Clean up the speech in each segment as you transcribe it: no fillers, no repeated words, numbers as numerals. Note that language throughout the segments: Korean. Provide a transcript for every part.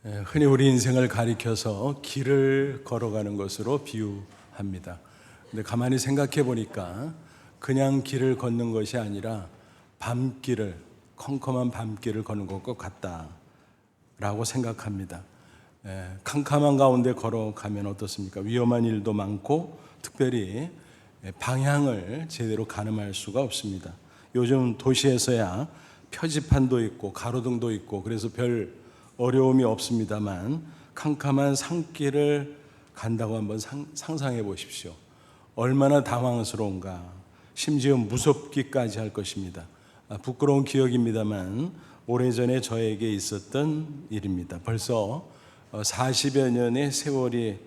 흔히 우리 인생을 가리켜서 길을 걸어가는 것으로 비유합니다. 근데 가만히 생각해 보니까 그냥 길을 걷는 것이 아니라 밤길을, 컴컴한 밤길을 걷는 것과 같다라고 생각합니다. 캄캄한 가운데 걸어가면 어떻습니까? 위험한 일도 많고 특별히 방향을 제대로 가늠할 수가 없습니다. 요즘 도시에서야 표지판도 있고 가로등도 있고 그래서 별 어려움이 없습니다만 캄캄한 산길을 간다고 한번 상상해 보십시오. 얼마나 당황스러운가. 심지어 무섭기까지 할 것입니다. 부끄러운 기억입니다만 오래전에 저에게 있었던 일입니다. 벌써 40여 년의 세월이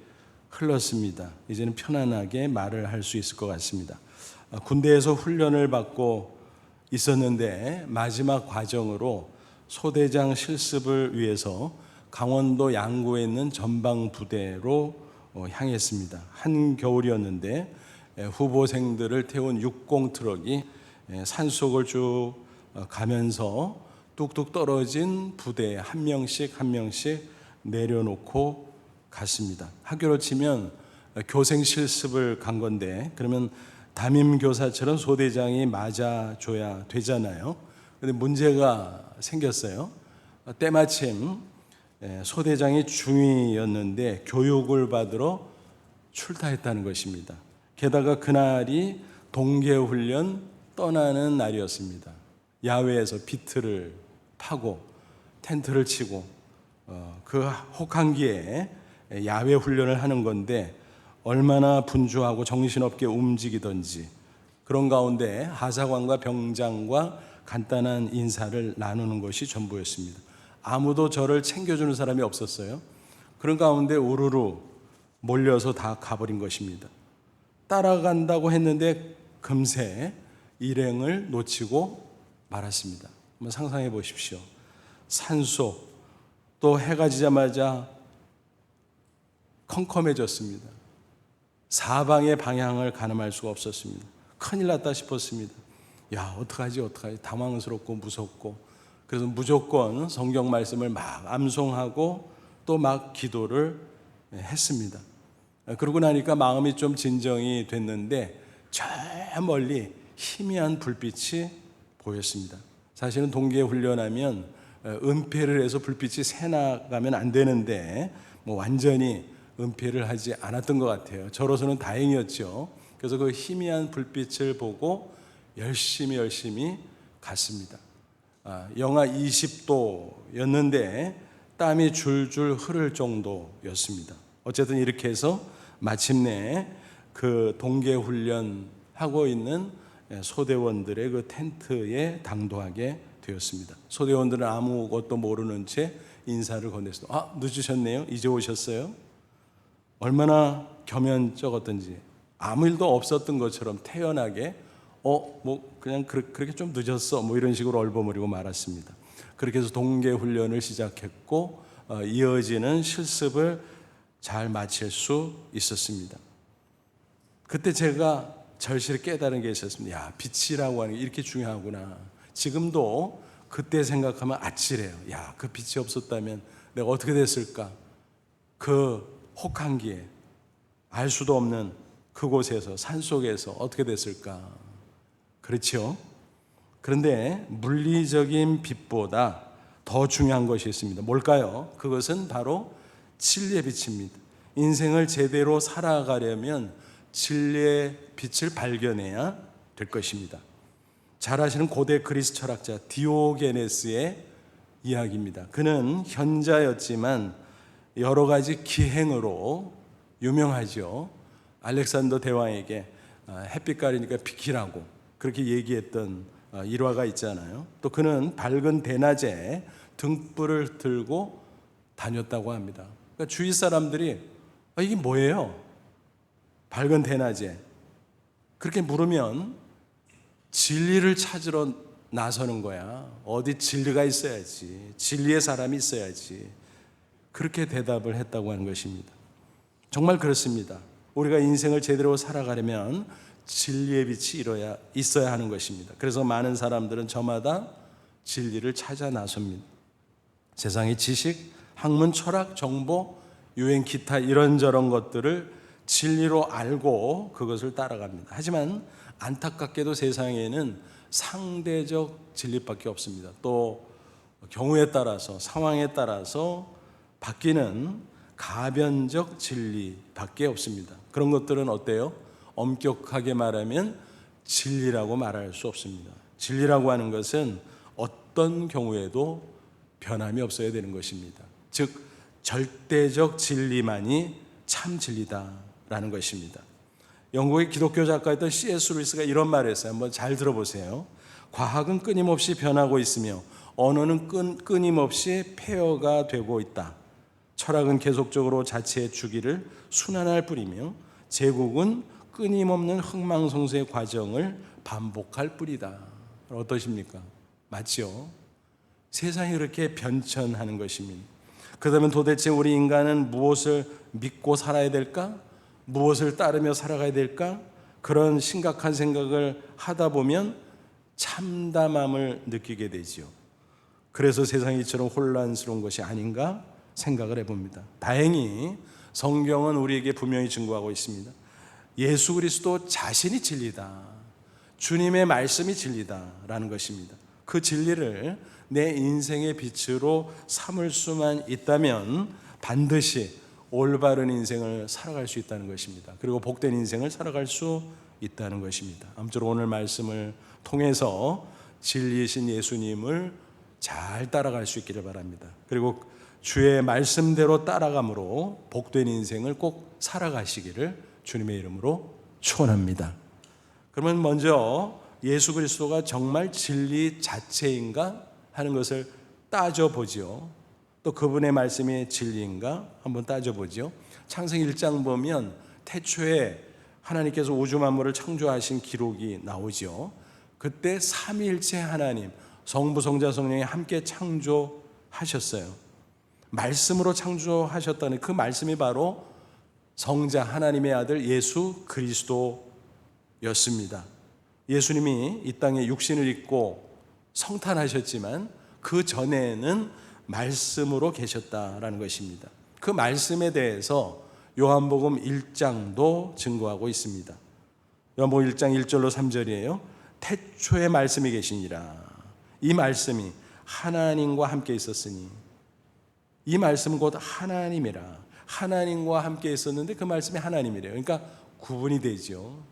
흘렀습니다. 이제는 편안하게 말을 할 수 있을 것 같습니다. 군대에서 훈련을 받고 있었는데 마지막 과정으로 소대장 실습을 위해서 강원도 양구에 있는 전방부대로 향했습니다. 한겨울이었는데 후보생들을 태운 60 트럭이 산속을 쭉 가면서 뚝뚝 떨어진 부대에 한 명씩 내려놓고 갔습니다. 학교로 치면 교생 실습을 간 건데 그러면 담임교사처럼 소대장이 맞아줘야 되잖아요. 근데 문제가 생겼어요. 때마침 소대장이 중위였는데 교육을 받으러 출타했다는 것입니다. 게다가 그날이 동계훈련 떠나는 날이었습니다. 야외에서 비트를 파고 텐트를 치고 그 혹한기에 야외 훈련을 하는 건데 얼마나 분주하고 정신없게 움직이던지 그런 가운데 하사관과 병장과 간단한 인사를 나누는 것이 전부였습니다. 아무도 저를 챙겨주는 사람이 없었어요. 그런 가운데 우르르 몰려서 다 가버린 것입니다. 따라간다고 했는데 금세 일행을 놓치고 말았습니다. 한번 상상해 보십시오. 산속 또 해가 지자마자 컴컴해졌습니다. 사방의 방향을 가늠할 수가 없었습니다. 큰일 났다 싶었습니다. 야, 어떡하지? 당황스럽고 무섭고 그래서 무조건 성경 말씀을 막 암송하고 또 막 기도를 했습니다. 그러고 나니까 마음이 좀 진정이 됐는데 저 멀리 희미한 불빛이 보였습니다. 사실은 동계 훈련하면 은폐를 해서 불빛이 새나가면 안 되는데 완전히 은폐를 하지 않았던 것 같아요. 저로서는 다행이었죠. 그래서 그 희미한 불빛을 보고 열심히 갔습니다. 영하 20도였는데 땀이 줄줄 흐를 정도였습니다. 어쨌든 이렇게 해서 마침내 그 동계훈련 하고 있는 소대원들의 그 텐트에 당도하게 되었습니다. 소대원들은 아무것도 모르는 채 인사를 건넸습니다. 늦으셨네요. 이제 오셨어요? 얼마나 겸연쩍었던지 아무 일도 없었던 것처럼 태연하게 그냥 그렇게 좀 늦었어 이런 식으로 얼버무리고 말았습니다. 그렇게 해서 동계훈련을 시작했고 이어지는 실습을 잘 마칠 수 있었습니다. 그때 제가 절실히 깨달은 게 있었습니다. 야, 빛이라고 하는 게 이렇게 중요하구나. 지금도 그때 생각하면 아찔해요. 야, 그 빛이 없었다면 내가 어떻게 됐을까? 그 혹한기에 알 수도 없는 그곳에서 산속에서 어떻게 됐을까? 그렇죠? 그런데 물리적인 빛보다 더 중요한 것이 있습니다. 뭘까요? 그것은 바로 진리의 빛입니다. 인생을 제대로 살아가려면 진리의 빛을 발견해야 될 것입니다. 잘 아시는 고대 그리스 철학자 디오게네스의 이야기입니다. 그는 현자였지만 여러 가지 기행으로 유명하죠. 알렉산더 대왕에게 햇빛 가리니까 비키라고 그렇게 얘기했던 일화가 있잖아요. 또 그는 밝은 대낮에 등불을 들고 다녔다고 합니다. 그러니까 주위 사람들이 이게 뭐예요? 밝은 대낮에 그렇게 물으면 진리를 찾으러 나서는 거야. 어디 진리가 있어야지. 진리의 사람이 있어야지. 그렇게 대답을 했다고 하는 것입니다. 정말 그렇습니다. 우리가 인생을 제대로 살아가려면 진리의 빛이 있어야 하는 것입니다. 그래서 많은 사람들은 저마다 진리를 찾아 나섭니다. 세상의 지식, 학문, 철학, 정보, 유행, 기타 이런저런 것들을 진리로 알고 그것을 따라갑니다. 하지만 안타깝게도 세상에는 상대적 진리밖에 없습니다. 또 경우에 따라서, 상황에 따라서 바뀌는 가변적 진리밖에 없습니다. 그런 것들은 어때요? 엄격하게 말하면 진리라고 말할 수 없습니다. 진리라고 하는 것은 어떤 경우에도 변함이 없어야 되는 것입니다. 즉 절대적 진리만이 참 진리다라는 것입니다. 영국의 기독교 작가였던 C.S. 루이스가 이런 말을 했어요. 한번 잘 들어보세요. 과학은 끊임없이 변하고 있으며 언어는 끊임없이 폐허가 되고 있다. 철학은 계속적으로 자체의 주기를 순환할 뿐이며 제국은 끊임없는 흥망성쇠의 과정을 반복할 뿐이다. 어떠십니까? 맞죠? 세상이 그렇게 변천하는 것입니다. 그렇다면 도대체 우리 인간은 무엇을 믿고 살아야 될까? 무엇을 따르며 살아가야 될까? 그런 심각한 생각을 하다 보면 참담함을 느끼게 되지요. 그래서 세상이 이처럼 혼란스러운 것이 아닌가 생각을 해봅니다. 다행히 성경은 우리에게 분명히 증거하고 있습니다. 예수 그리스도 자신이 진리다. 주님의 말씀이 진리다라는 것입니다. 그 진리를 내 인생의 빛으로 삼을 수만 있다면 반드시 올바른 인생을 살아갈 수 있다는 것입니다. 그리고 복된 인생을 살아갈 수 있다는 것입니다. 아무쪼록 오늘 말씀을 통해서 진리이신 예수님을 잘 따라갈 수 있기를 바랍니다. 그리고 주의 말씀대로 따라감으로 복된 인생을 꼭 살아가시기를 주님의 이름으로 축원합니다. 그러면 먼저 예수 그리스도가 정말 진리 자체인가 하는 것을 따져보죠. 또 그분의 말씀이 진리인가 한번 따져보죠. 창세기 1장 보면 태초에 하나님께서 우주 만물을 창조하신 기록이 나오죠. 그때 삼위일체 하나님, 성부, 성자, 성령이 함께 창조하셨어요. 말씀으로 창조하셨다는 그 말씀이 바로 성자 하나님의 아들 예수 그리스도였습니다. 예수님이 이 땅에 육신을 입고 성탄하셨지만 그 전에는 말씀으로 계셨다라는 것입니다. 그 말씀에 대해서 요한복음 1장도 증거하고 있습니다. 요한복음 1장 1절로 3절이에요. 태초에 말씀이 계시니라. 이 말씀이 하나님과 함께 있었으니 이 말씀은 곧 하나님이라. 하나님과 함께 있었는데 그 말씀이 하나님이래요. 그러니까 구분이 되죠.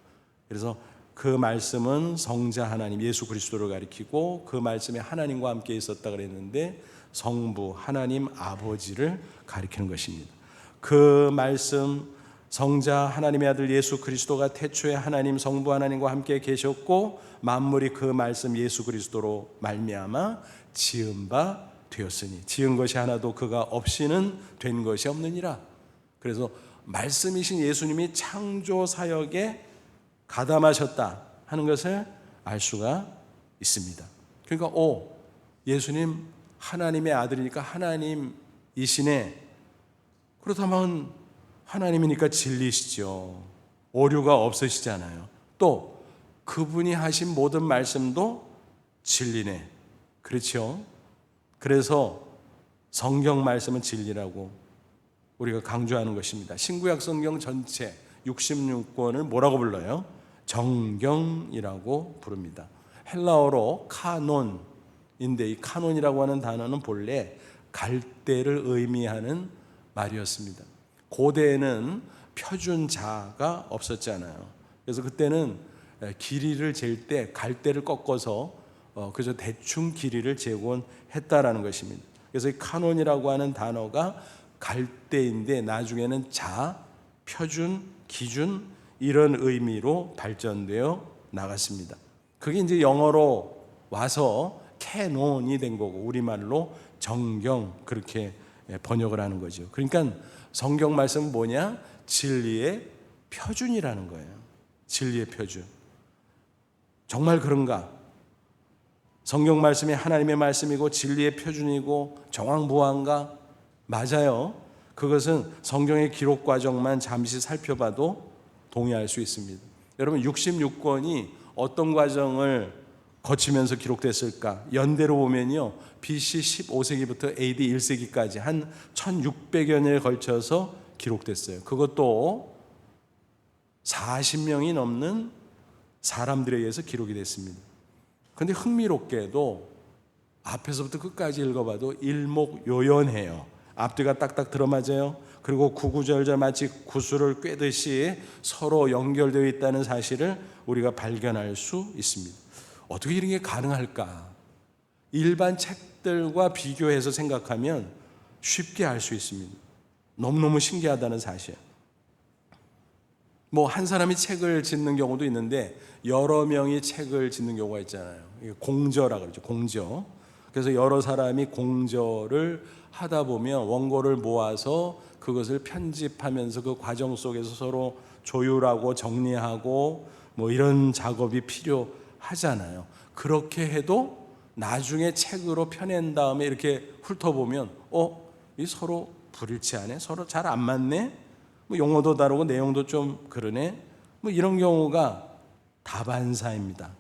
그래서 그 말씀은 성자 하나님 예수 그리스도를 가리키고 그 말씀이 하나님과 함께 있었다 그랬는데 성부 하나님 아버지를 가리키는 것입니다. 그 말씀 성자 하나님의 아들 예수 그리스도가 태초에 하나님 성부 하나님과 함께 계셨고 만물이 그 말씀 예수 그리스도로 말미암아 지은 바 되었으니 지은 것이 하나도 그가 없이는 된 것이 없느니라. 그래서 말씀이신 예수님이 창조 사역에 가담하셨다 하는 것을 알 수가 있습니다. 그러니까 예수님 하나님의 아들이니까 하나님이시네. 그렇다면 하나님이니까 진리시죠. 오류가 없으시잖아요. 또 그분이 하신 모든 말씀도 진리네. 그렇죠? 그래서 성경 말씀은 진리라고 우리가 강조하는 것입니다. 신구약 성경 전체 66권을 뭐라고 불러요? 정경이라고 부릅니다. 헬라어로 카논인데 이 카논이라고 하는 단어는 본래 갈대를 의미하는 말이었습니다. 고대에는 표준자가 없었잖아요. 그래서 그때는 길이를 잴 때 갈대를 꺾어서 그저 대충 길이를 재곤 했다라는 것입니다. 그래서 이 카논이라고 하는 단어가 갈대인데 나중에는 자, 표준, 기준 이런 의미로 발전되어 나갔습니다. 그게 이제 영어로 와서 캐논이 된 거고 우리말로 정경 그렇게 번역을 하는 거죠. 그러니까 성경 말씀은 뭐냐? 진리의 표준이라는 거예요. 진리의 표준. 정말 그런가? 성경 말씀이 하나님의 말씀이고 진리의 표준이고 정황부화인가? 맞아요. 그것은 성경의 기록 과정만 잠시 살펴봐도 동의할 수 있습니다. 여러분 66권이 어떤 과정을 거치면서 기록됐을까? 연대로 보면요, BC 15세기부터 AD 1세기까지 한 1600여 년에 걸쳐서 기록됐어요. 그것도 40명이 넘는 사람들에 의해서 기록이 됐습니다. 그런데 흥미롭게도 앞에서부터 끝까지 읽어봐도 일목요연해요. 앞뒤가 딱딱 들어맞아요. 그리고 구구절절 마치 구슬을 꿰듯이 서로 연결되어 있다는 사실을 우리가 발견할 수 있습니다. 어떻게 이런 게 가능할까? 일반 책들과 비교해서 생각하면 쉽게 알 수 있습니다. 너무너무 신기하다는 사실. 뭐 한 사람이 책을 짓는 경우도 있는데 여러 명이 책을 짓는 경우가 있잖아요. 공저라 그러죠. 공저. 그래서 여러 사람이 공저를 하다 보면 원고를 모아서 그것을 편집하면서 그 과정 속에서 서로 조율하고 정리하고 뭐 이런 작업이 필요하잖아요. 그렇게 해도 나중에 책으로 펴낸 다음에 이렇게 훑어보면 이 서로 불일치하네, 서로 잘 안 맞네, 뭐 용어도 다르고 내용도 좀 그러네, 뭐 이런 경우가 다반사입니다.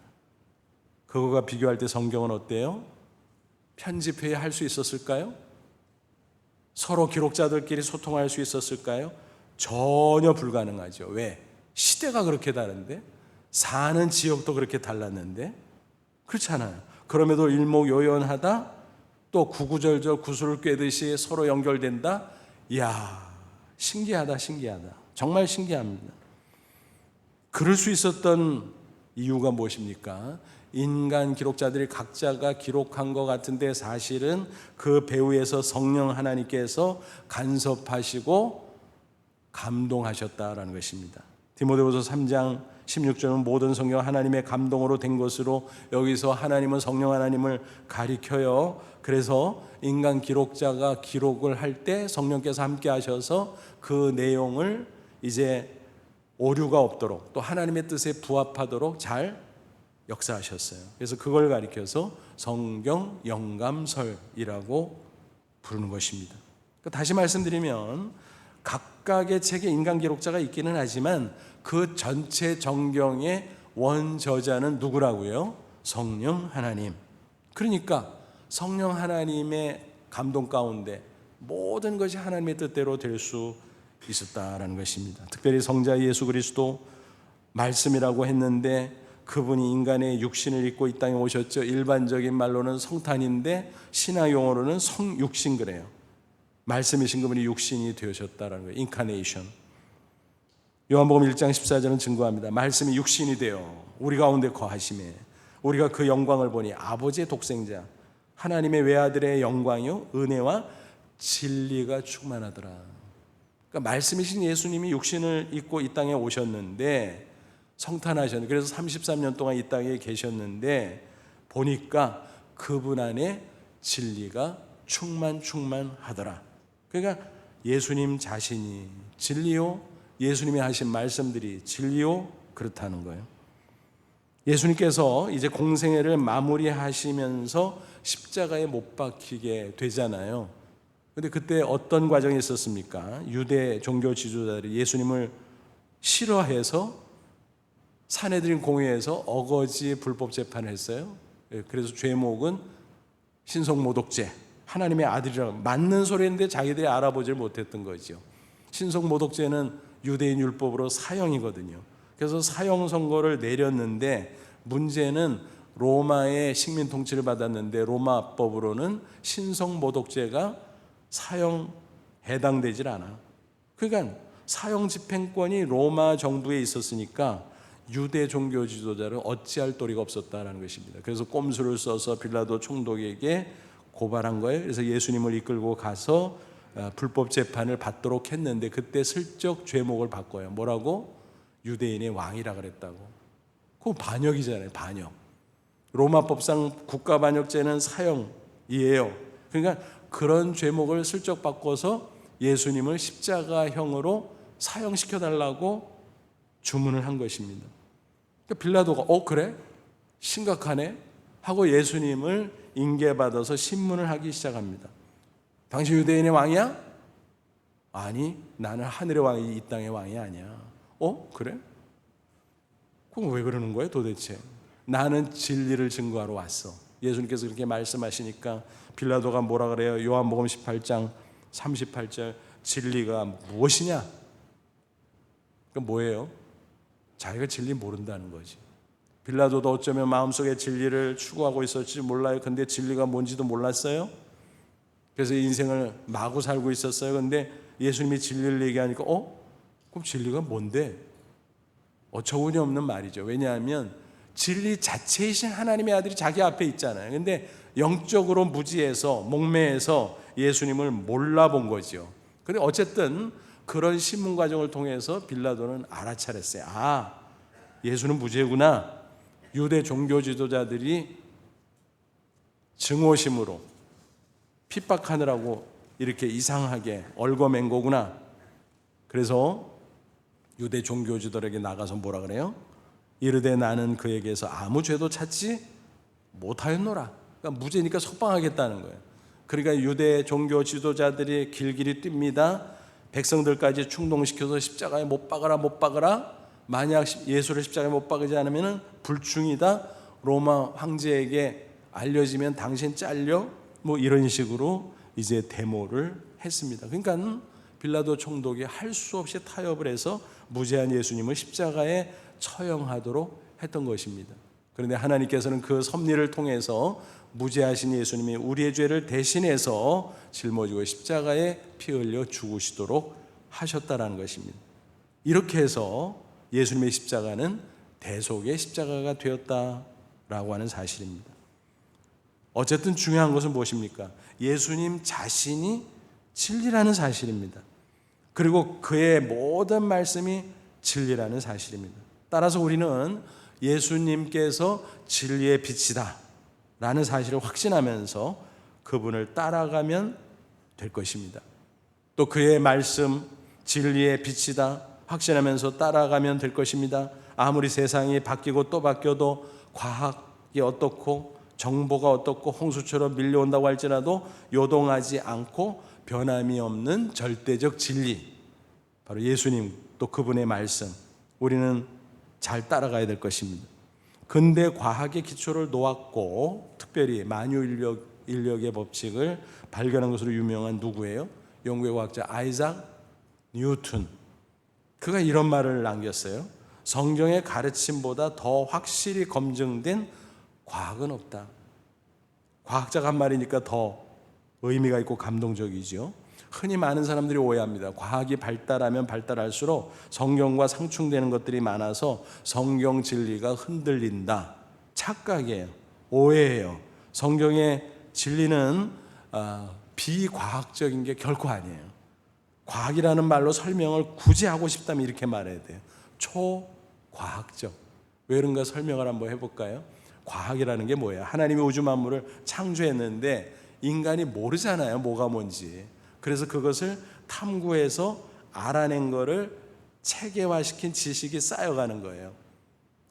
그거가 비교할 때 성경은 어때요? 편집해야 할 수 있었을까요? 서로 기록자들끼리 소통할 수 있었을까요? 전혀 불가능하죠. 왜? 시대가 그렇게 다른데, 사는 지역도 그렇게 달랐는데, 그렇잖아요. 그럼에도 일목요연하다, 또 구구절절 구슬을 꿰듯이 서로 연결된다. 이야, 신기하다, 신기하다. 정말 신기합니다. 그럴 수 있었던 이유가 무엇입니까? 인간 기록자들이 각자가 기록한 것 같은데 사실은 그 배후에서 성령 하나님께서 간섭하시고 감동하셨다라는 것입니다. 디모데후서 3장 16절은 모든 성경 하나님의 감동으로 된 것으로, 여기서 하나님은 성령 하나님을 가리켜요. 그래서 인간 기록자가 기록을 할 때 성령께서 함께 하셔서 그 내용을 이제 오류가 없도록 또 하나님의 뜻에 부합하도록 잘 역사하셨어요. 그래서 그걸 가리켜서 성경 영감설이라고 부르는 것입니다. 다시 말씀드리면 각각의 책에 인간 기록자가 있기는 하지만 그 전체 정경의 원저자는 누구라고요? 성령 하나님. 그러니까 성령 하나님의 감동 가운데 모든 것이 하나님의 뜻대로 될 수 있었다라는 것입니다. 특별히 성자 예수 그리스도 말씀이라고 했는데 그분이 인간의 육신을 입고 이 땅에 오셨죠. 일반적인 말로는 성탄인데 신학 용어로는 성육신 그래요. 말씀이신 그분이 육신이 되셨다라는 거예요. 인카네이션. 요한복음 1장 14절은 증거합니다. 말씀이 육신이 되어 우리 가운데 거하심에 우리가 그 영광을 보니 아버지의 독생자 하나님의 외아들의 영광이요 은혜와 진리가 충만하더라. 그러니까 말씀이신 예수님이 육신을 입고 이 땅에 오셨는데 성탄하셨는데, 그래서 33년 동안 이 땅에 계셨는데 보니까 그분 안에 진리가 충만하더라. 그러니까 예수님 자신이 진리요, 예수님이 하신 말씀들이 진리요, 그렇다는 거예요. 예수님께서 이제 공생애를 마무리하시면서 십자가에 못 박히게 되잖아요. 그런데 그때 어떤 과정이 있었습니까? 유대 종교 지도자들이 예수님을 싫어해서 사내들인 공회에서 어거지 불법 재판을 했어요. 그래서 죄목은 신성모독죄, 하나님의 아들이라고 맞는 소리인데 자기들이 알아보질 못했던 거죠. 신성모독죄는 유대인 율법으로 사형이거든요. 그래서 사형 선고를 내렸는데 문제는 로마의 식민 통치를 받았는데 로마법으로는 신성모독죄가 사형 해당되질 않아. 그러니까 사형 집행권이 로마 정부에 있었으니까 유대 종교 지도자를 어찌할 도리가 없었다는 것입니다. 그래서 꼼수를 써서 빌라도 총독에게 고발한 거예요. 그래서 예수님을 이끌고 가서 불법 재판을 받도록 했는데 그때 슬쩍 죄목을 바꿔요. 뭐라고? 유대인의 왕이라 그랬다고. 그거 반역이잖아요. 반역. 로마법상 국가반역죄는 사형이에요. 그러니까 그런 죄목을 슬쩍 바꿔서 예수님을 십자가형으로 사형시켜달라고 주문을 한 것입니다. 그러니까 빌라도가 그래? 심각하네? 하고 예수님을 인계받아서 신문을 하기 시작합니다. 당신 유대인의 왕이야? 아니, 나는 하늘의 왕이 이 땅의 왕이 아니야. 그래? 그럼 왜 그러는 거예요 도대체? 나는 진리를 증거하러 왔어. 예수님께서 그렇게 말씀하시니까 빌라도가 뭐라 그래요? 요한복음 18장 38절, 진리가 무엇이냐? 그건 뭐예요? 자기가 진리 모른다는 거지. 빌라도도 어쩌면 마음속에 진리를 추구하고 있었지 몰라요. 근데 진리가 뭔지도 몰랐어요. 그래서 인생을 마구 살고 있었어요. 근데 예수님이 진리를 얘기하니까 그럼 진리가 뭔데? 어처구니 없는 말이죠. 왜냐하면 진리 자체이신 하나님의 아들이 자기 앞에 있잖아요. 근데 영적으로 무지해서 목매해서 예수님을 몰라본 거죠. 근데 어쨌든 그런 신문 과정을 통해서 빌라도는 알아차렸어요. 예수는 무죄구나. 유대 종교 지도자들이 증오심으로 핍박하느라고 이렇게 이상하게 얽어맨 거구나. 그래서 유대 종교지들에게 나가서 뭐라 그래요? 이르되 나는 그에게서 아무 죄도 찾지 못하였노라. 그러니까 무죄니까 석방하겠다는 거예요. 그러니까 유대 종교 지도자들이 길길이 뜁니다. 백성들까지 충동시켜서 십자가에 못 박아라 못 박아라. 만약 예수를 십자가에 못 박지 않으면 불충이다. 로마 황제에게 알려지면 당신 잘려. 뭐 이런 식으로 이제 데모를 했습니다. 그러니까 빌라도 총독이 할 수 없이 타협을 해서 무죄한 예수님을 십자가에 처형하도록 했던 것입니다. 그런데 하나님께서는 그 섭리를 통해서 무죄하신 예수님이 우리의 죄를 대신해서 짊어지고 십자가에 피 흘려 죽으시도록 하셨다라는 것입니다. 이렇게 해서 예수님의 십자가는 대속의 십자가가 되었다라고 하는 사실입니다. 어쨌든 중요한 것은 무엇입니까? 예수님 자신이 진리라는 사실입니다. 그리고 그의 모든 말씀이 진리라는 사실입니다. 따라서 우리는 예수님께서 진리의 빛이다 라는 사실을 확신하면서 그분을 따라가면 될 것입니다. 또 그의 말씀 진리의 빛이다 확신하면서 따라가면 될 것입니다. 아무리 세상이 바뀌고 또 바뀌어도 과학이 어떻고 정보가 어떻고 홍수처럼 밀려온다고 할지라도 요동하지 않고 변함이 없는 절대적 진리, 바로 예수님 또 그분의 말씀, 우리는 잘 따라가야 될 것입니다. 근대 과학의 기초를 놓았고 특별히 만유인력의 법칙을 발견한 것으로 유명한 누구예요? 영국의 과학자 아이작 뉴턴. 그가 이런 말을 남겼어요. 성경의 가르침보다 더 확실히 검증된 과학은 없다. 과학자가 한 말이니까 더 의미가 있고 감동적이죠. 흔히 많은 사람들이 오해합니다. 과학이 발달하면 발달할수록 성경과 상충되는 것들이 많아서 성경 진리가 흔들린다. 착각이에요. 오해예요. 성경의 진리는 비과학적인 게 결코 아니에요. 과학이라는 말로 설명을 굳이 하고 싶다면 이렇게 말해야 돼요. 초과학적. 왜 그런가 설명을 한번 해볼까요? 과학이라는 게 뭐예요? 하나님이 우주 만물을 창조했는데 인간이 모르잖아요. 뭐가 뭔지. 그래서 그것을 탐구해서 알아낸 거를 체계화시킨 지식이 쌓여가는 거예요.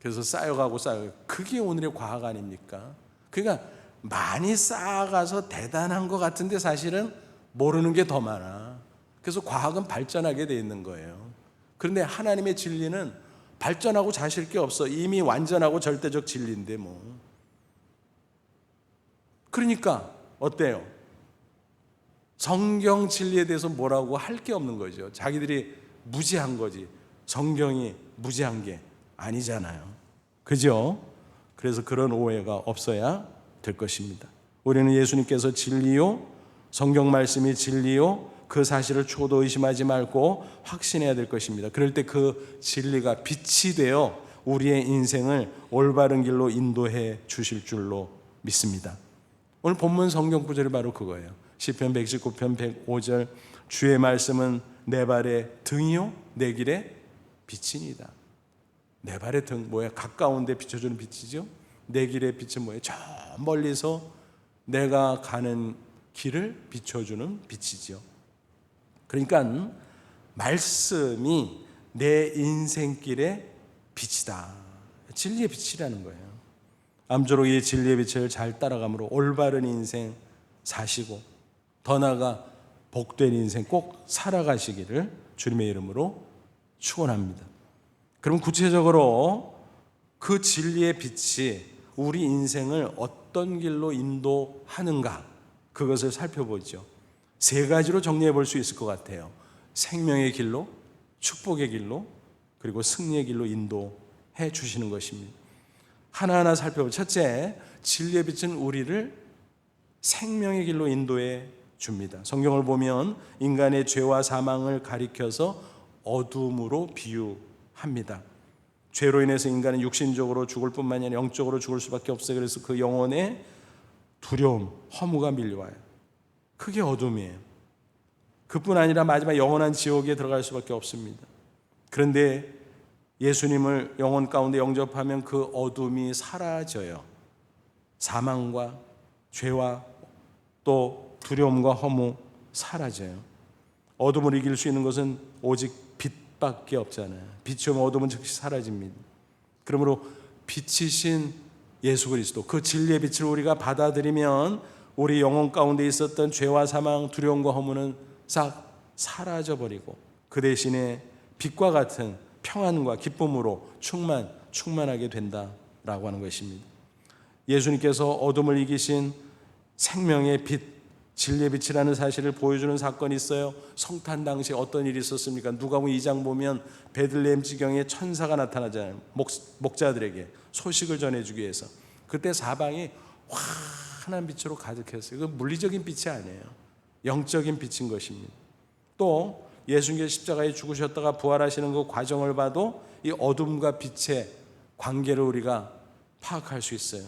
그래서 쌓여가고 그게 오늘의 과학 아닙니까? 그러니까 많이 쌓아가서 대단한 것 같은데 사실은 모르는 게 더 많아. 그래서 과학은 발전하게 돼 있는 거예요. 그런데 하나님의 진리는 발전하고 자실 게 없어. 이미 완전하고 절대적 진리인데 뭐. 그러니까 어때요? 성경 진리에 대해서 뭐라고 할 게 없는 거죠. 자기들이 무지한 거지. 성경이 무지한 게 아니잖아요. 그죠? 그래서 그런 오해가 없어야 될 것입니다. 우리는 예수님께서 진리요, 성경 말씀이 진리요, 그 사실을 초도 의심하지 말고 확신해야 될 것입니다. 그럴 때 그 진리가 빛이 되어 우리의 인생을 올바른 길로 인도해 주실 줄로 믿습니다. 오늘 본문 성경 구절이 바로 그거예요. 시편 119편 105절, 주의 말씀은 내 발의 등이요 내 길의 빛이니이다. 내 발의 등 뭐야? 가까운 데 비춰주는 빛이죠. 내 길의 빛은 뭐예요? 저 멀리서 내가 가는 길을 비춰주는 빛이죠. 그러니까 말씀이 내 인생길의 빛이다. 진리의 빛이라는 거예요. 암조록 이 진리의 빛을 잘 따라감으로 올바른 인생 사시고 더 나아가 복된 인생 꼭 살아가시기를 주님의 이름으로 축원합니다. 그럼 구체적으로 그 진리의 빛이 우리 인생을 어떤 길로 인도하는가, 그것을 살펴보죠. 세 가지로 정리해 볼 수 있을 것 같아요. 생명의 길로, 축복의 길로, 그리고 승리의 길로 인도해 주시는 것입니다. 하나하나 살펴보죠. 첫째, 진리의 빛은 우리를 생명의 길로 인도해 줍니다. 성경을 보면 인간의 죄와 사망을 가리켜서 어둠으로 비유합니다. 죄로 인해서 인간은 육신적으로 죽을 뿐만 아니라 영적으로 죽을 수밖에 없어요. 그래서 그 영혼에 두려움, 허무가 밀려와요. 그게 어둠이에요. 그뿐 아니라 마지막 영원한 지옥에 들어갈 수밖에 없습니다. 그런데 예수님을 영혼 가운데 영접하면 그 어둠이 사라져요. 사망과 죄와 또 두려움과 허무 사라져요. 어둠을 이길 수 있는 것은 오직 빛밖에 없잖아요. 빛이 오면 어둠은 즉시 사라집니다. 그러므로 빛이신 예수 그리스도, 그 진리의 빛을 우리가 받아들이면 우리 영혼 가운데 있었던 죄와 사망, 두려움과 허무는 싹 사라져버리고 그 대신에 빛과 같은 평안과 기쁨으로 충만하게 된다라고 하는 것입니다. 예수님께서 어둠을 이기신 생명의 빛, 진리의 빛이라는 사실을 보여주는 사건이 있어요. 성탄 당시 어떤 일이 있었습니까? 누가복음 2장 보면 베들레헴 지경에 천사가 나타나잖아요. 목자들에게 소식을 전해주기 위해서. 그때 사방이 환한 빛으로 가득했어요. 그 물리적인 빛이 아니에요. 영적인 빛인 것입니다. 또 예수님께서 십자가에 죽으셨다가 부활하시는 그 과정을 봐도 이 어둠과 빛의 관계를 우리가 파악할 수 있어요.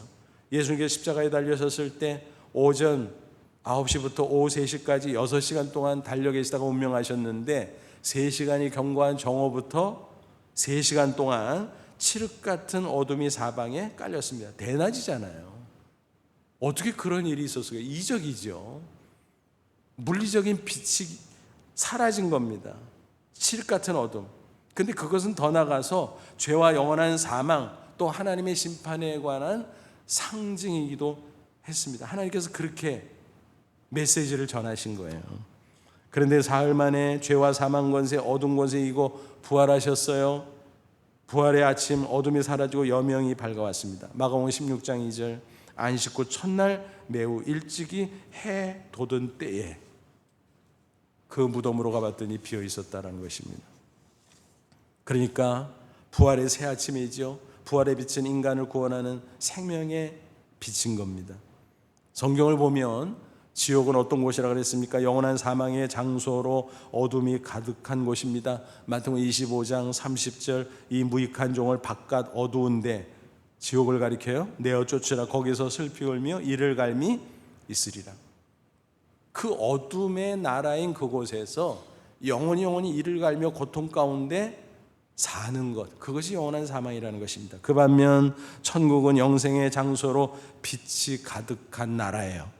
예수님께서 십자가에 달려섰을 때 오전 9시부터 오후 3시까지 6시간 동안 달려 계시다가 운명하셨는데 3시간이 경과한 정오부터 3시간 동안 칠흑 같은 어둠이 사방에 깔렸습니다. 대낮이잖아요. 어떻게 그런 일이 있었을까요? 이적이죠. 물리적인 빛이 사라진 겁니다. 칠흑 같은 어둠. 근데 그것은 더 나가서 죄와 영원한 사망, 또 하나님의 심판에 관한 상징이기도 했습니다. 하나님께서 그렇게 메시지를 전하신 거예요. 그런데 사흘 만에 죄와 사망 권세, 어둠 권세 이고 부활하셨어요. 부활의 아침 어둠이 사라지고 여명이 밝아왔습니다. 마가복음 16장 2절, 안식 후 첫날 매우 일찍이 해 돋은 때에 그 무덤으로 가봤더니 비어 있었다라는 것입니다. 그러니까 부활의 새 아침이죠. 부활의 빛은 인간을 구원하는 생명의 빛인 겁니다. 성경을 보면 지옥은 어떤 곳이라 그랬습니까? 영원한 사망의 장소로 어둠이 가득한 곳입니다. 마태복음 25장 30절, 이 무익한 종을 바깥 어두운데, 지옥을 가리켜요. 내어 쫓으라. 거기서 슬피 울며 이를 갈미 있으리라. 그 어둠의 나라인 그곳에서 영원히 이를 갈며 고통 가운데 사는 것, 그것이 영원한 사망이라는 것입니다. 그 반면 천국은 영생의 장소로 빛이 가득한 나라예요.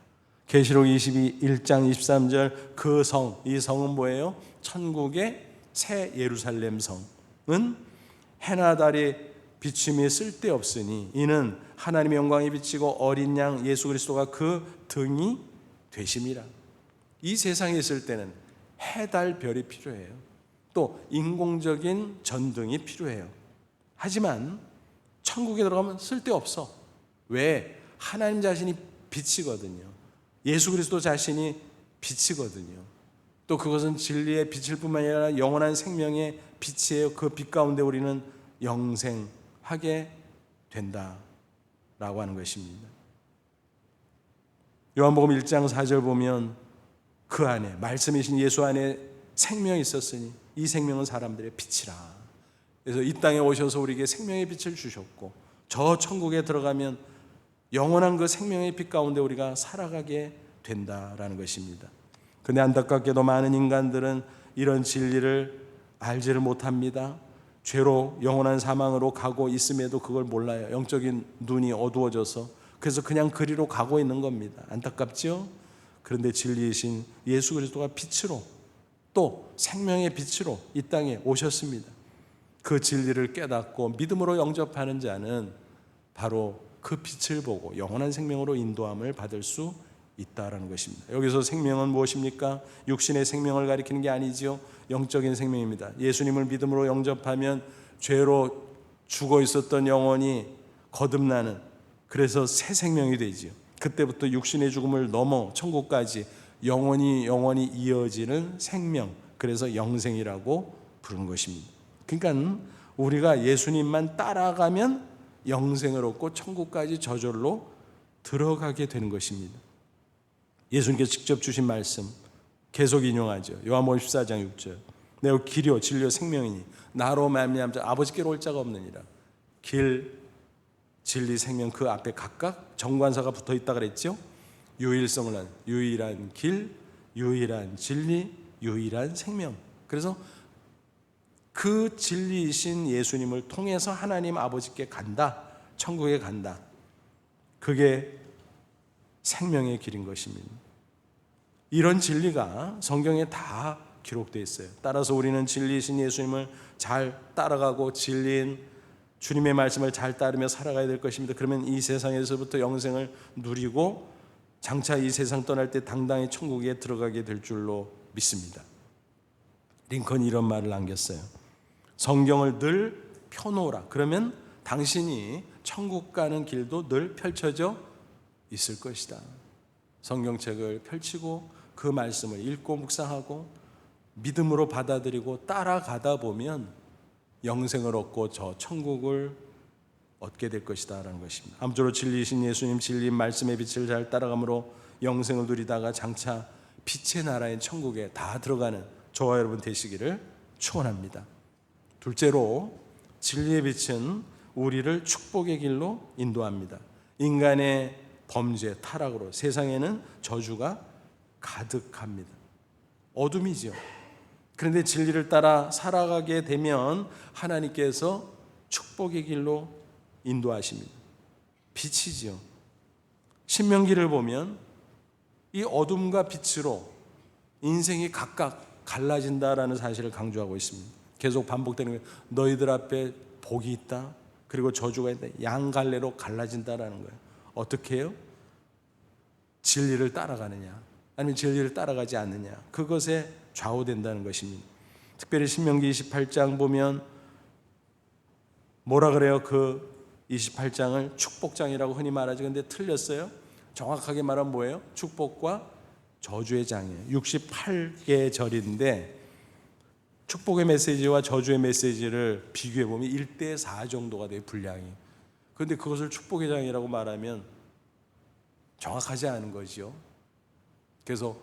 계시록 21장 23절, 그 성, 이 성은 뭐예요? 천국의 새 예루살렘 성은 해나 달이 비춤이 쓸데없으니 이는 하나님의 영광이 비치고 어린 양 예수 그리스도가 그 등이 되심이라. 이 세상에 있을 때는 해, 달, 별이 필요해요. 또 인공적인 전등이 필요해요. 하지만 천국에 들어가면 쓸데없어. 왜? 하나님 자신이 빛이거든요. 예수 그리스도 자신이 빛이거든요. 또 그것은 진리의 빛일 뿐만 아니라 영원한 생명의 빛이에요. 그 빛 가운데 우리는 영생하게 된다라고 하는 것입니다. 요한복음 1장 4절 보면 그 안에 말씀이신 예수 안에 생명이 있었으니 이 생명은 사람들의 빛이라. 그래서 이 땅에 오셔서 우리에게 생명의 빛을 주셨고 저 천국에 들어가면 영원한 그 생명의 빛 가운데 우리가 살아가게 된다라는 것입니다. 그런데 안타깝게도 많은 인간들은 이런 진리를 알지를 못합니다. 죄로 영원한 사망으로 가고 있음에도 그걸 몰라요. 영적인 눈이 어두워져서. 그래서 그냥 그리로 가고 있는 겁니다. 안타깝죠? 그런데 진리이신 예수 그리스도가 빛으로 또 생명의 빛으로 이 땅에 오셨습니다. 그 진리를 깨닫고 믿음으로 영접하는 자는 바로 그 빛을 보고 영원한 생명으로 인도함을 받을 수 있다라는 것입니다. 여기서 생명은 무엇입니까? 육신의 생명을 가리키는 게 아니죠. 영적인 생명입니다. 예수님을 믿음으로 영접하면 죄로 죽어 있었던 영혼이 거듭나는, 그래서 새 생명이 되지요. 그때부터 육신의 죽음을 넘어 천국까지 영원히 이어지는 생명, 그래서 영생이라고 부른 것입니다. 그러니까 우리가 예수님만 따라가면 영생을 얻고 천국까지 저절로 들어가게 되는 것입니다. 예수님께서 직접 주신 말씀 계속 인용하죠. 요한복음 14장 6절. 내가 길이요 진리요 생명이니 나로 말미암아 아버지께로 올 자가 없느니라. 길, 진리, 생명, 그 앞에 각각 정관사가 붙어 있다 그랬죠. 유일성을 한 유일한 길, 유일한 진리, 유일한 생명. 그래서 그 진리이신 예수님을 통해서 하나님 아버지께 간다, 천국에 간다. 그게 생명의 길인 것입니다. 이런 진리가 성경에 다 기록되어 있어요. 따라서 우리는 진리이신 예수님을 잘 따라가고 진리인 주님의 말씀을 잘 따르며 살아가야 될 것입니다. 그러면 이 세상에서부터 영생을 누리고 장차 이 세상 떠날 때 당당히 천국에 들어가게 될 줄로 믿습니다. 링컨이 이런 말을 남겼어요. 성경을 늘 펴놓으라. 그러면 당신이 천국 가는 길도 늘 펼쳐져 있을 것이다. 성경책을 펼치고 그 말씀을 읽고 묵상하고 믿음으로 받아들이고 따라가다 보면 영생을 얻고 저 천국을 얻게 될 것이다 라는 것입니다. 아무쪼록 진리이신 예수님 진리인 말씀의 빛을 잘 따라감으로 영생을 누리다가 장차 빛의 나라인 천국에 다 들어가는 저와 여러분 되시기를 축원합니다. 둘째로 진리의 빛은 우리를 축복의 길로 인도합니다. 인간의 범죄, 타락으로 세상에는 저주가 가득합니다. 어둠이죠. 그런데 진리를 따라 살아가게 되면 하나님께서 축복의 길로 인도하십니다. 빛이죠. 신명기를 보면 이 어둠과 빛으로 인생이 각각 갈라진다라는 사실을 강조하고 있습니다. 계속 반복되는 거예요. 너희들 앞에 복이 있다. 그리고 저주가 있다. 양갈래로 갈라진다라는 거예요. 어떻게 해요? 진리를 따라가느냐 아니면 진리를 따라가지 않느냐, 그것에 좌우된다는 것입니다. 특별히 신명기 28장 보면 뭐라 그래요? 그 28장을 축복장이라고 흔히 말하죠. 근데 틀렸어요. 정확하게 말하면 뭐예요? 축복과 저주의 장이에요. 68개 절인데 축복의 메시지와 저주의 메시지를 비교해 보면 1대4 정도가 돼요, 분량이. 그런데 그것을 축복의 장이라고 말하면 정확하지 않은 거죠. 그래서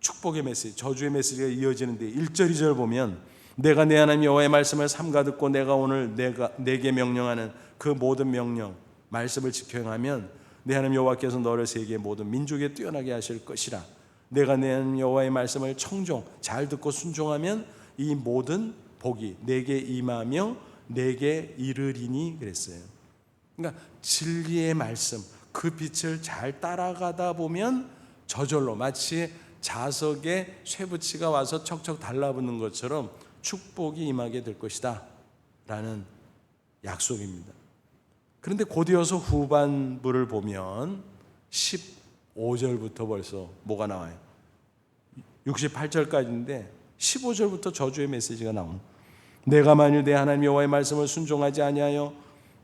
축복의 메시지, 저주의 메시지가 이어지는데 1절 2절 보면 내가 내 하나님 여호와의 말씀을 삼가 듣고 내가 오늘 내게 명령하는 그 모든 명령 말씀을 지켜 행하면 내 하나님 여호와께서 너를 세계의 모든 민족에 뛰어나게 하실 것이라. 내가 내 하나님 여호와의 말씀을 청종 잘 듣고 순종하면 이 모든 복이 내게 임하며 내게 이르리니 그랬어요. 그러니까 진리의 말씀, 그 빛을 잘 따라가다 보면 저절로 마치 자석에 쇠붙이가 와서 척척 달라붙는 것처럼 축복이 임하게 될 것이다 라는 약속입니다. 그런데 곧이어서 후반부를 보면 15절부터 벌써 뭐가 나와요? 68절까지인데 15절부터 저주의 메시지가 나옵니다. 내가 만일 내 하나님 여호와의 말씀을 순종하지 아니하여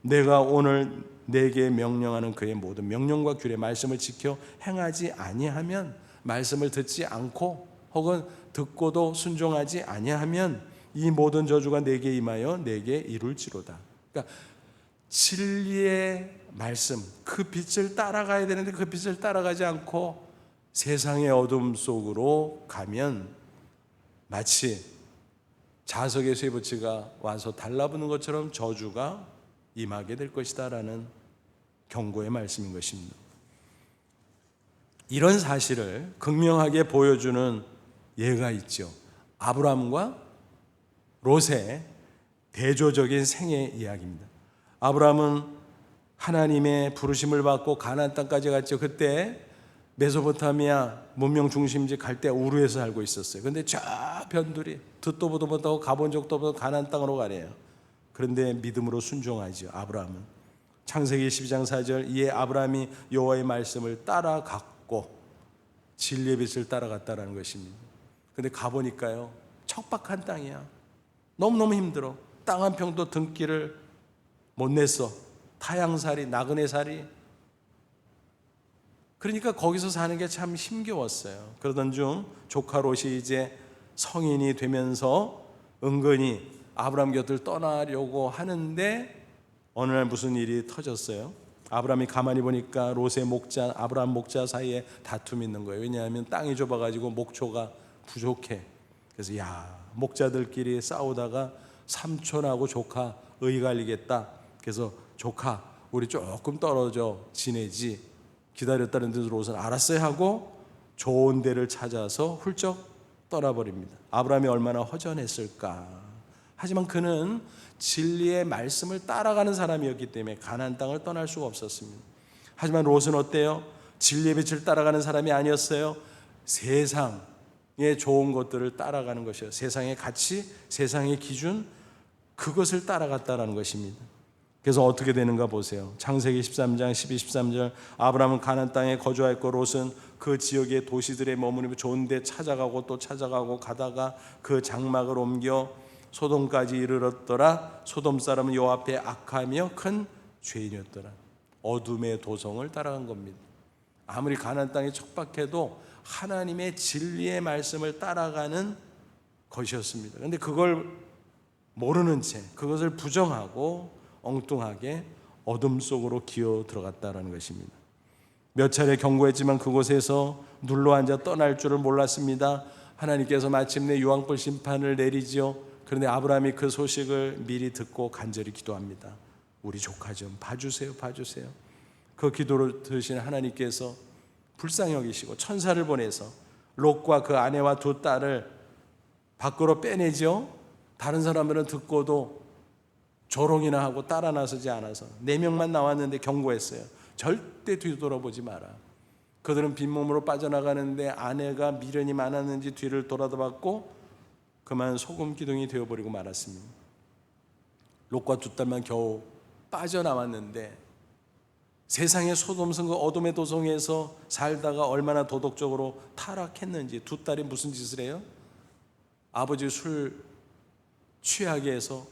내가 오늘 내게 명령하는 그의 모든 명령과 규례 말씀을 지켜 행하지 아니하면, 말씀을 듣지 않고 혹은 듣고도 순종하지 아니하면 이 모든 저주가 내게 임하여 내게 이룰지로다. 그러니까 진리의 말씀, 그 빛을 따라가야 되는데 그 빛을 따라가지 않고 세상의 어둠 속으로 가면 마치 자석의 쇠붙이가 와서 달라붙는 것처럼 저주가 임하게 될 것이다 라는 경고의 말씀인 것입니다. 이런 사실을 극명하게 보여주는 예가 있죠. 아브라함과 롯의 대조적인 생애 이야기입니다. 아브라함은 하나님의 부르심을 받고 가나안 땅까지 갔죠. 그때 메소포타미아 문명 중심지 갈대 우르에서 살고 있었어요. 그런데 저 변두리 듣도 보도 못하고 가본 적도 없는 가나안 땅으로 가래요. 그런데 믿음으로 순종하죠. 아브라함은 창세기 12장 4절 이에 아브라함이 여호와의 말씀을 따라갔고 진리의 빛을 따라갔다라는 것입니다. 그런데 가보니까요, 척박한 땅이야. 너무너무 힘들어. 땅 한 평도 등기를 못 냈어. 타양살이, 나그네살이. 그러니까 거기서 사는 게 참 힘겨웠어요. 그러던 중 조카 롯이 이제 성인이 되면서 은근히 아브라함 곁을 떠나려고 하는데 어느 날 무슨 일이 터졌어요. 아브라함이 가만히 보니까 롯의 목자, 아브라함 목자 사이에 다툼이 있는 거예요. 왜냐하면 땅이 좁아가지고 목초가 부족해. 그래서 목자들끼리 싸우다가 삼촌하고 조카 의 갈리겠다. 그래서 조카 우리 조금 떨어져 지내지. 기다렸다는 듯으로 롯은 알았어요 하고 좋은 데를 찾아서 훌쩍 떠나버립니다. 아브라함이 얼마나 허전했을까. 하지만 그는 진리의 말씀을 따라가는 사람이었기 때문에 가나안 땅을 떠날 수가 없었습니다. 하지만 롯은 어때요? 진리의 빛을 따라가는 사람이 아니었어요. 세상의 좋은 것들을 따라가는 것이요, 세상의 가치, 세상의 기준, 그것을 따라갔다는 것입니다. 그래서 어떻게 되는가 보세요. 창세기 13장 12, 13절 아브라함은 가나안 땅에 거주하였고 롯은 그 지역의 도시들에 머무르며 좋은 데 찾아가고 또 찾아가고 가다가 그 장막을 옮겨 소돔까지 이르렀더라. 소돔 사람은 여호와 앞에 악하며 큰 죄인이었더라. 어둠의 도성을 따라간 겁니다. 아무리 가나안 땅이 척박해도 하나님의 진리의 말씀을 따라가는 것이었습니다. 그런데 그걸 모르는 채 그것을 부정하고 엉뚱하게 어둠 속으로 기어 들어갔다는 것입니다. 몇 차례 경고했지만 그곳에서 눌러앉아 떠날 줄을 몰랐습니다. 하나님께서 마침내 유황불 심판을 내리지요. 그런데 아브라함이 그 소식을 미리 듣고 간절히 기도합니다. 우리 조카 좀 봐주세요, 봐주세요. 그 기도를 들으신 하나님께서 불쌍히 여기시고 천사를 보내서 롯과 그 아내와 두 딸을 밖으로 빼내죠. 다른 사람들은 듣고도 조롱이나 하고 따라 나서지 않아서 4명만 나왔는데 경고했어요. 절대 뒤돌아보지 마라. 그들은 빈몸으로 빠져나가는데 아내가 미련이 많았는지 뒤를 돌아봤고 그만 소금 기둥이 되어버리고 말았습니다. 롯과 두 딸만 겨우 빠져나왔는데 세상의 소돔성 그 어둠의 도성에서 살다가 얼마나 도덕적으로 타락했는지. 두 딸이 무슨 짓을 해요? 아버지 술 취하게 해서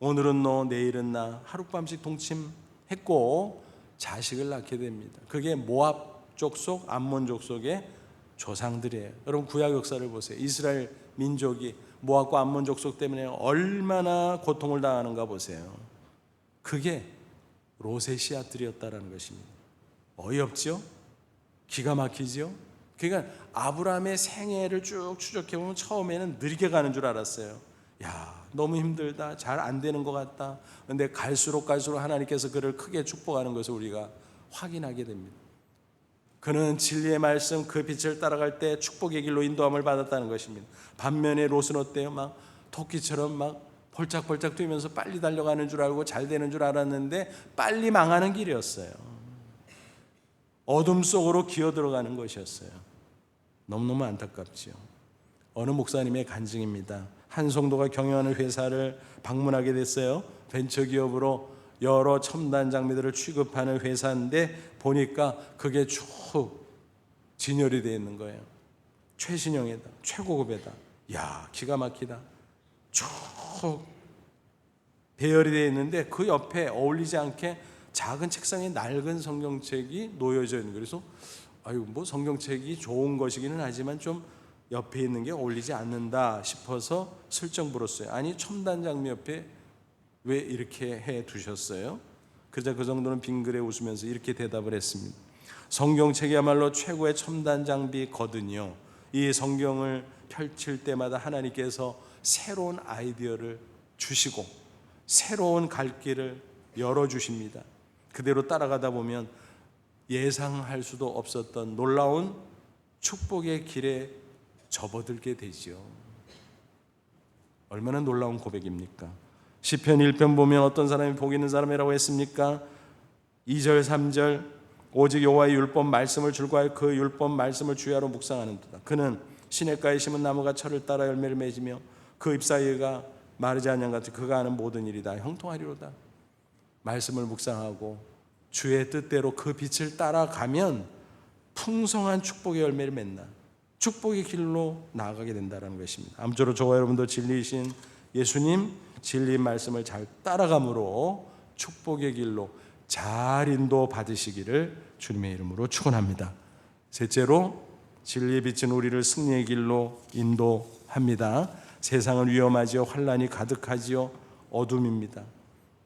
오늘은 너 내일은 나 하룻밤씩 동침했고 자식을 낳게 됩니다. 그게 모압 족속, 암몬 족속의 조상들이에요. 여러분 구약 역사를 보세요. 이스라엘 민족이 모압과 암몬 족속 때문에 얼마나 고통을 당하는가 보세요. 그게 롯의 씨앗들이었다는 것입니다. 어이없죠? 기가 막히죠? 그러니까 아브라함의 생애를 쭉 추적해보면 처음에는 느리게 가는 줄 알았어요. 너무 힘들다, 잘 안 되는 것 같다. 그런데 갈수록 하나님께서 그를 크게 축복하는 것을 우리가 확인하게 됩니다. 그는 진리의 말씀, 그 빛을 따라갈 때 축복의 길로 인도함을 받았다는 것입니다. 반면에 롯은 어때요? 막 토끼처럼 막 벌짝벌짝 뛰면서 빨리 달려가는 줄 알고 잘 되는 줄 알았는데 빨리 망하는 길이었어요. 어둠 속으로 기어 들어가는 것이었어요. 너무너무 안타깝지요. 어느 목사님의 간증입니다. 한 성도가 경영하는 회사를 방문하게 됐어요. 벤처기업으로 여러 첨단 장비들을 취급하는 회사인데 보니까 그게 쭉 진열이 되어 있는 거예요. 최신형이다, 최고급이다. 기가 막히다. 쭉 배열이 되어 있는데 그 옆에 어울리지 않게 작은 책상에 낡은 성경책이 놓여져 있는 거예요. 그래서 뭐 성경책이 좋은 것이기는 하지만 좀 옆에 있는 게 어울리지 않는다 싶어서 슬쩍 물었어요. 아니 첨단 장미 옆에 왜 이렇게 해 두셨어요? 그저 그 정도는 빙그레 웃으면서 이렇게 대답을 했습니다. 성경책이야말로 최고의 첨단 장비거든요. 이 성경을 펼칠 때마다 하나님께서 새로운 아이디어를 주시고 새로운 갈 길을 열어주십니다. 그대로 따라가다 보면 예상할 수도 없었던 놀라운 축복의 길에 접어들게 되죠. 얼마나 놀라운 고백입니까? 시편 1편 보면 어떤 사람이 복 있는 사람이라고 했습니까? 2절 3절 오직 여호와의 율법 말씀을 즐거워하여 그 율법 말씀을 주야로 묵상하는도다. 그는 시냇가에 심은 나무가 철을 따라 열매를 맺으며 그 잎사귀가 마르지 않는 같이 그가 하는 모든 일이 다 형통하리로다. 말씀을 묵상하고 주의 뜻대로 그 빛을 따라가면 풍성한 축복의 열매를 맺나 축복의 길로 나아가게 된다는 것입니다. 아무쪼록 저와 여러분도 진리이신 예수님 진리 말씀을 잘 따라감으로 축복의 길로 잘 인도 받으시기를 주님의 이름으로 축원합니다. 셋째로 진리에 비친 우리를 승리의 길로 인도합니다. 세상은 위험하지요, 환난이 가득하지요, 어둠입니다.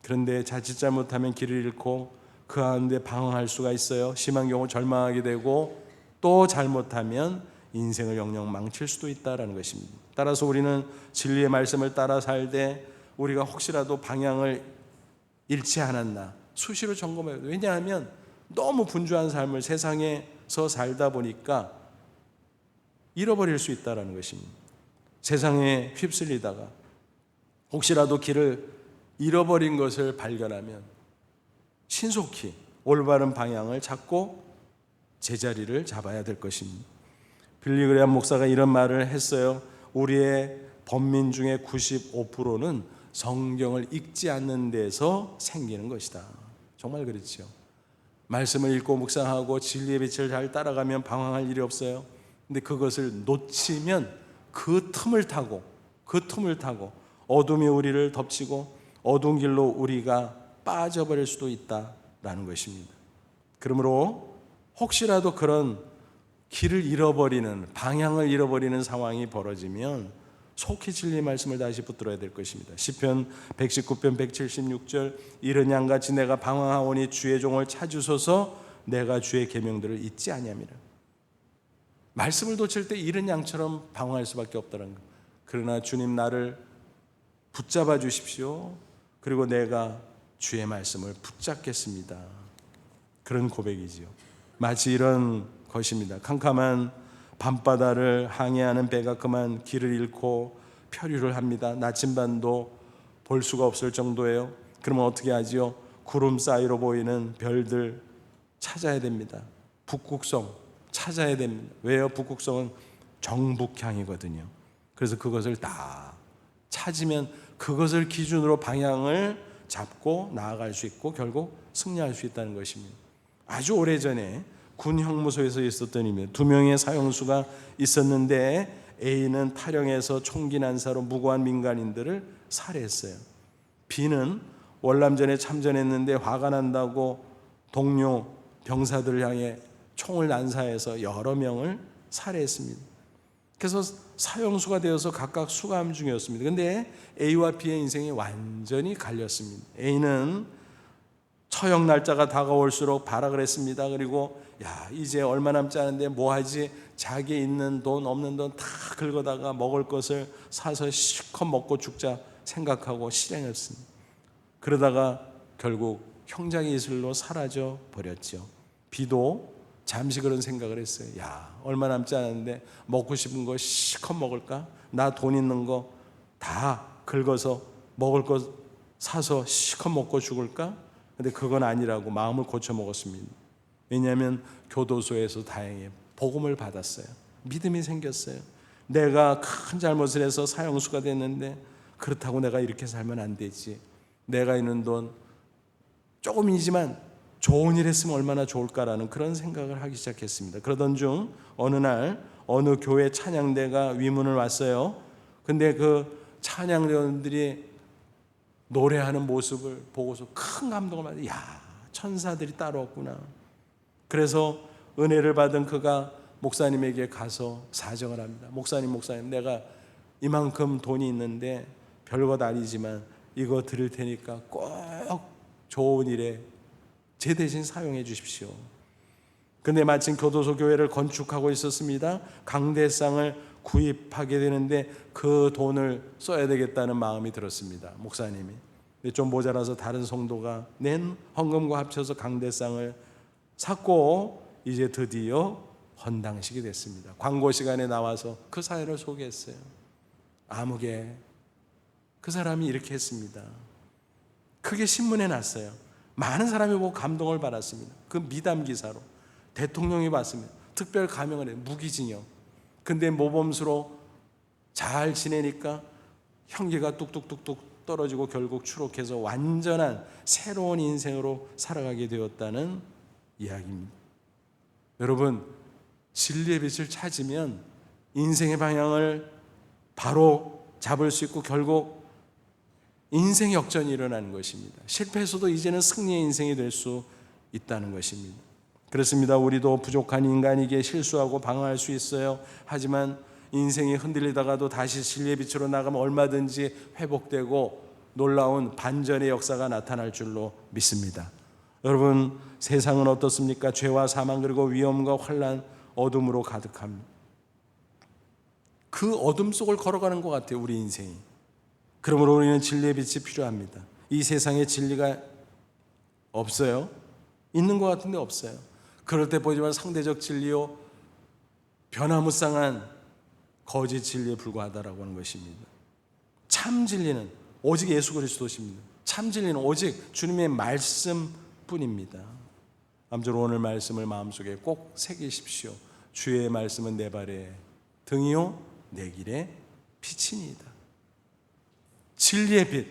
그런데 자칫 잘못하면 길을 잃고 그 가운데 방황할 수가 있어요. 심한 경우 절망하게 되고 또 잘못하면 인생을 영영 망칠 수도 있다는 것입니다. 따라서 우리는 진리의 말씀을 따라 살되 우리가 혹시라도 방향을 잃지 않았나 수시로 점검해야 돼요. 왜냐하면 너무 분주한 삶을 세상에서 살다 보니까 잃어버릴 수 있다는 것입니다. 세상에 휩쓸리다가 혹시라도 길을 잃어버린 것을 발견하면 신속히 올바른 방향을 찾고 제자리를 잡아야 될 것입니다. 빌리 그레이엄 목사가 이런 말을 했어요. 우리의 범민 중에 95%는 성경을 읽지 않는 데서 생기는 것이다. 정말 그렇죠. 말씀을 읽고 묵상하고 진리의 빛을 잘 따라가면 방황할 일이 없어요. 근데 그것을 놓치면 그 틈을 타고 어둠이 우리를 덮치고 어두운 길로 우리가 빠져버릴 수도 있다라는 것입니다. 그러므로 혹시라도 그런 길을 잃어버리는, 방향을 잃어버리는 상황이 벌어지면 속히 진리의 말씀을 다시 붙들어야 될 것입니다. 시편 119편 176절 이른 양같이 내가 방황하오니 주의 종을 찾으소서 내가 주의 계명들을 잊지 아니함이라. 말씀을 놓칠 때 이른 양처럼 방황할 수밖에 없다는 것. 그러나 주님 나를 붙잡아 주십시오. 그리고 내가 주의 말씀을 붙잡겠습니다. 그런 고백이지요. 마치 이런 것입니다. 캄캄한 밤바다를 항해하는 배가 그만 길을 잃고 표류를 합니다. 나침반도 볼 수가 없을 정도예요. 그러면 어떻게 하지요? 구름 사이로 보이는 별들 찾아야 됩니다. 북극성 찾아야 됩니다. 왜요? 북극성은 정북향이거든요. 그래서 그것을 다 찾으면 그것을 기준으로 방향을 잡고 나아갈 수 있고 결국 승리할 수 있다는 것입니다. 아주 오래전에 군 형무소에서 있었던 일입니다. 2명의 사형수가 있었는데 A는 탈영해서 총기 난사로 무고한 민간인들을 살해했어요. B는 월남전에 참전했는데 화가 난다고 동료 병사들을 향해 총을 난사해서 여러 명을 살해했습니다. 그래서 사형수가 되어서 각각 수감 중이었습니다. 그런데 A와 B의 인생이 완전히 갈렸습니다. A는 처형 날짜가 다가올수록 발악을 했습니다. 그리고 이제 얼마 남지 않은데 뭐하지? 자기 있는 돈 없는 돈 다 긁어다가 먹을 것을 사서 실컷 먹고 죽자 생각하고 실행했습니다. 그러다가 결국 형장의 이슬로 사라져 버렸죠. B도 잠시 그런 생각을 했어요. 얼마 남지 않았는데 먹고 싶은 거 실컷 먹을까? 나 돈 있는 거 다 긁어서 먹을 거 사서 실컷 먹고 죽을까? 근데 그건 아니라고 마음을 고쳐 먹었습니다. 왜냐하면 교도소에서 다행히 복음을 받았어요. 믿음이 생겼어요. 내가 큰 잘못을 해서 사형수가 됐는데 그렇다고 내가 이렇게 살면 안 되지. 내가 있는 돈 조금이지만 좋은 일 했으면 얼마나 좋을까라는 그런 생각을 하기 시작했습니다. 그러던 중 어느 날 어느 교회 찬양대가 위문을 왔어요. 근데 그 찬양대원들이 노래하는 모습을 보고서 큰 감동을 받아요. 천사들이 따로 없구나. 그래서 은혜를 받은 그가 목사님에게 가서 사정을 합니다. 목사님, 내가 이만큼 돈이 있는데 별것 아니지만 이거 드릴 테니까 꼭 좋은 일에 제 대신 사용해 주십시오. 근데 마침 교도소 교회를 건축하고 있었습니다. 강대상을 구입하게 되는데 그 돈을 써야 되겠다는 마음이 들었습니다. 목사님이. 근데 좀 모자라서 다른 성도가 낸 헌금과 합쳐서 강대상을 샀고 이제 드디어 헌당식이 됐습니다. 광고 시간에 나와서 그 사연을 소개했어요. 아무개 그 사람이 이렇게 했습니다. 크게 신문에 났어요. 많은 사람이 보고 감동을 받았습니다. 그 미담 기사로 대통령이 봤습니다. 특별 감형을 해요. 무기징역. 근데 모범수로 잘 지내니까 형기가 뚝뚝뚝뚝 떨어지고 결국 추록해서 완전한 새로운 인생으로 살아가게 되었다는 이야기입니다. 여러분, 진리의 빛을 찾으면 인생의 방향을 바로 잡을 수 있고 결국 인생 역전이 일어나는 것입니다. 실패해서도 이제는 승리의 인생이 될 수 있다는 것입니다. 그렇습니다. 우리도 부족한 인간이기에 실수하고 방황할 수 있어요. 하지만 인생이 흔들리다가도 다시 진리의 빛으로 나가면 얼마든지 회복되고 놀라운 반전의 역사가 나타날 줄로 믿습니다. 여러분, 세상은 어떻습니까? 죄와 사망 그리고 위험과 환난, 어둠으로 가득합니다. 그 어둠 속을 걸어가는 것 같아요, 우리 인생이. 그러므로 우리는 진리의 빛이 필요합니다. 이 세상에 진리가 없어요? 있는 것 같은데 없어요. 그럴 때 보지만 상대적 진리요, 변화무쌍한 거짓 진리에 불과하다라고 하는 것입니다. 참 진리는 오직 예수 그리스도십니다. 참 진리는 오직 주님의 말씀뿐입니다. 아무쪼록 오늘 말씀을 마음속에 꼭 새기십시오. 주의 말씀은 내 발의 등이요 내 길의 빛이니이다. 진리의 빛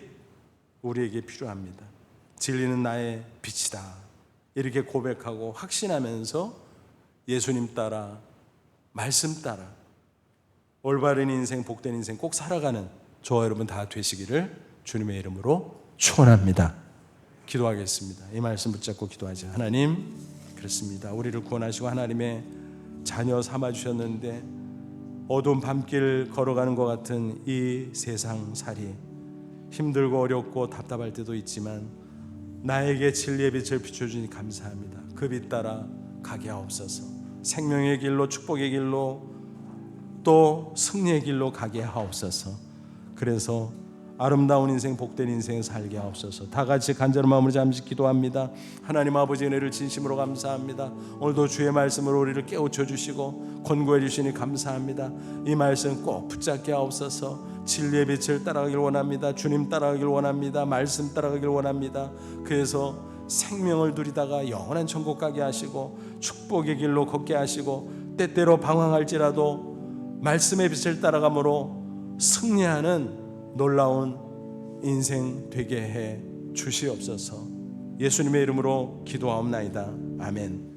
우리에게 필요합니다. 진리는 나의 빛이다. 이렇게 고백하고 확신하면서 예수님 따라, 말씀 따라 올바른 인생, 복된 인생 꼭 살아가는 저와 여러분 다 되시기를 주님의 이름으로 축원합니다. 기도하겠습니다. 이 말씀 붙잡고 기도하죠. 하나님, 그렇습니다. 우리를 구원하시고 하나님의 자녀 삼아주셨는데 어두운 밤길 걸어가는 것 같은 이 세상살이 힘들고 어렵고 답답할 때도 있지만 나에게 진리의 빛을 비춰주니 감사합니다. 그 빛 따라 가게 하옵소서. 생명의 길로, 축복의 길로, 또 승리의 길로 가게 하옵소서. 그래서 아름다운 인생, 복된 인생을 살게 하옵소서. 다 같이 간절한 마음으로 잠시 기도합니다. 하나님 아버지 은혜를 진심으로 감사합니다. 오늘도 주의 말씀으로 우리를 깨우쳐 주시고 권고해 주시니 감사합니다. 이 말씀 꼭 붙잡게 하옵소서. 진리의 빛을 따라가길 원합니다. 주님 따라가길 원합니다. 말씀 따라가길 원합니다. 그래서 생명을 누리다가 영원한 천국 가게 하시고 축복의 길로 걷게 하시고 때때로 방황할지라도 말씀의 빛을 따라감으로 승리하는 놀라운 인생 되게 해 주시옵소서. 예수님의 이름으로 기도하옵나이다. 아멘.